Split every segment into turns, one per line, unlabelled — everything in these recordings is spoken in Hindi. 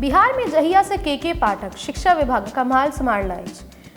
बिहार में जहिया से के पाठक शिक्षा विभाग कमाल संभाल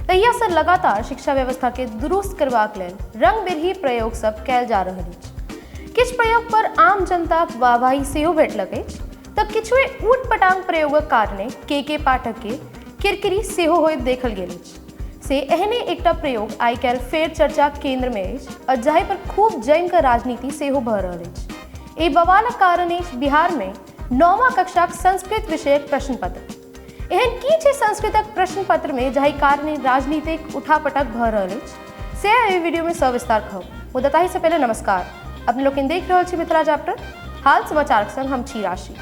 तहिया से लगातार शिक्षा व्यवस्था के दुरुस्त करबाक लेल रंग बिरही प्रयोग सब कैल जा रहल अछि। किछ प्रयोग पर आम जनता वाहवाही सेहो भेटलक अछि तऽ किछुए ऊट पटांग प्रयोगक कारणे के पाठक के किरकिरी सेहो होइत देखल गेल अछि। से एहने एकटा प्रयोग आइ काल्हि फेर चर्चा केंद्र में अछि आ जाहि पर खूब जमि कऽ राजनीति सेहो भऽ रहल अछि। एहि बवालक कारण अछि बिहार में 9वीं कक्षाक संस्कृत विषयक प्रश्न पत्र। एहन की छै संस्कृतक प्रश्न पत्र में जाहि कारणे राजनीतिक उठापटक भऽ रहल अछि से एहि वीडियो में सविस्तार कहब। मुद्दताही से पहले नमस्कार, अपने लोग देख रहल छी मिथिला चैप्टर। हाल समाचारक संग हम छी राशि।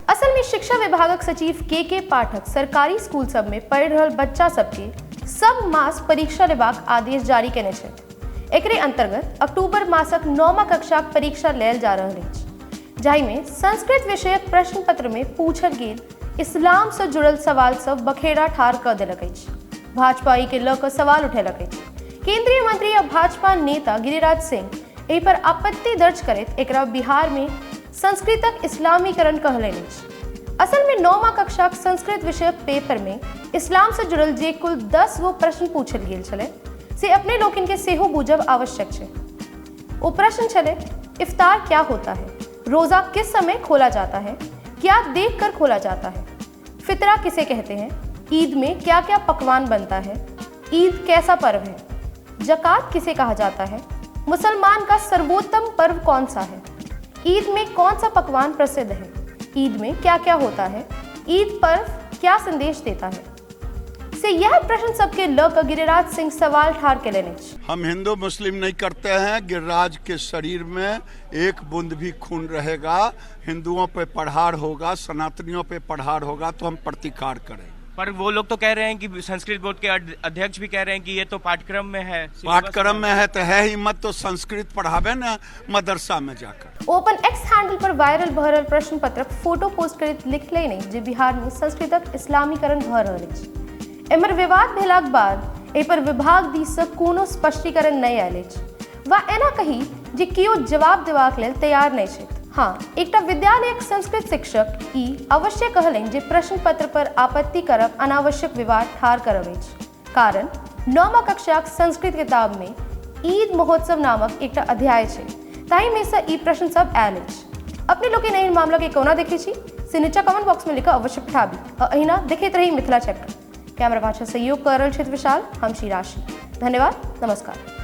असल में शिक्षा विभागक सचिव के पाठक सरकारी स्कूल सब में पढ़ि रहल बच्चा सबके सब मास परीक्षा लेबाक आदेश जारी केने छथि। एकरे अंतर्गत अक्टूबर मासक 9वीं कक्षाक परीक्षा लेल जा रहल अछि, जाहि में संस्कृत विषयक प्रश्न पत्र में पूछल गेल इस्लाम से जुड़ल सवाल सब बखेड़ा ठाढ़ कऽ देलक अछि। भाजपा के लऽ कऽ सवाल उठेलक अछि। केंद्रीय मंत्री आ भाजपा नेता गिरिराज सिंह एहि पर आपत्ति दर्ज करैत एकरा बिहार में संस्कृतक इस्लामीकरण कहलनि अछि। असल में 9वीं कक्षाक संस्कृत विषयक पेपर में इस्लाम से जुड़ल जे कुल 10 गो प्रश्न पूछल गेल छलै से अपने लोकन के सेहो बूझब आवश्यक छै। वो प्रश्न छले, इफ्तार क्या होता है, रोजा किस समय खोला जाता है, क्या देख कर खोला जाता है, फितरा किसे कहते हैं, ईद में क्या क्या पकवान बनता है, ईद कैसा पर्व है, जकात किसे कहा जाता है, मुसलमान का सर्वोत्तम पर्व कौन सा है, ईद में कौन सा पकवान प्रसिद्ध है, ईद में क्या क्या होता है, ईद पर्व क्या संदेश देता है। से यह प्रश्न सबके लग गिरिराज सिंह सवाल ठाड़ के लेने।
हम हिंदू मुस्लिम नहीं करते हैं। गिरिराज के शरीर में एक बूंद भी खून रहेगा, हिंदुओं पे पढ़ार होगा, सनातनियों पे पढ़ार होगा तो हम प्रतिकार करें।
पर वो लोग तो कह रहे हैं कि संस्कृत बोर्ड के अध्यक्ष भी कह रहे हैं कि ये तो पाठ्यक्रम में है।
पाठ्यक्रम में है तो है ही मत, तो संस्कृत पढ़ावे ना मदरसा में जाकर।
ओपन एक्स हैंडल पर वायरल भरल प्रश्न पत्रक फोटो पोस्ट करैत लिखले नहीं जे बिहार में संस्कृतक इस्लामीकरण भऽ रहल अछि। एम्हर विवाद भेलाक बाद एहि पर विभाग दिस से कोनो स्पष्टीकरण नहीं आयल अछि वा एना कही जे कियो जवाब देबाक लेल तैयार नहीं छथि। हाँ, एकटा विद्यालयक संस्कृत शिक्षक ई अवश्य कहलनि जे प्रश्न पत्र पर आपत्ति करब अनावश्यक विवाद ठाढ़ करब अछि, कारण 9वीं कक्षाक संस्कृत किताब में ईद महोत्सव नामक एकटा अध्याय छै, ताहि में से ई प्रश्न सब आयल अछि। अपने लोग एहि मामला के कोना देखै छी से नीचा कमेंट बॉक्स में लिखऽ अवश्य पठाबी आ अहिना देखैत रही मिथिला चैप्टर। कैमरा पाछा सहयोग कर रहल छथि विशाल, हम छी राशि। धन्यवाद, नमस्कार।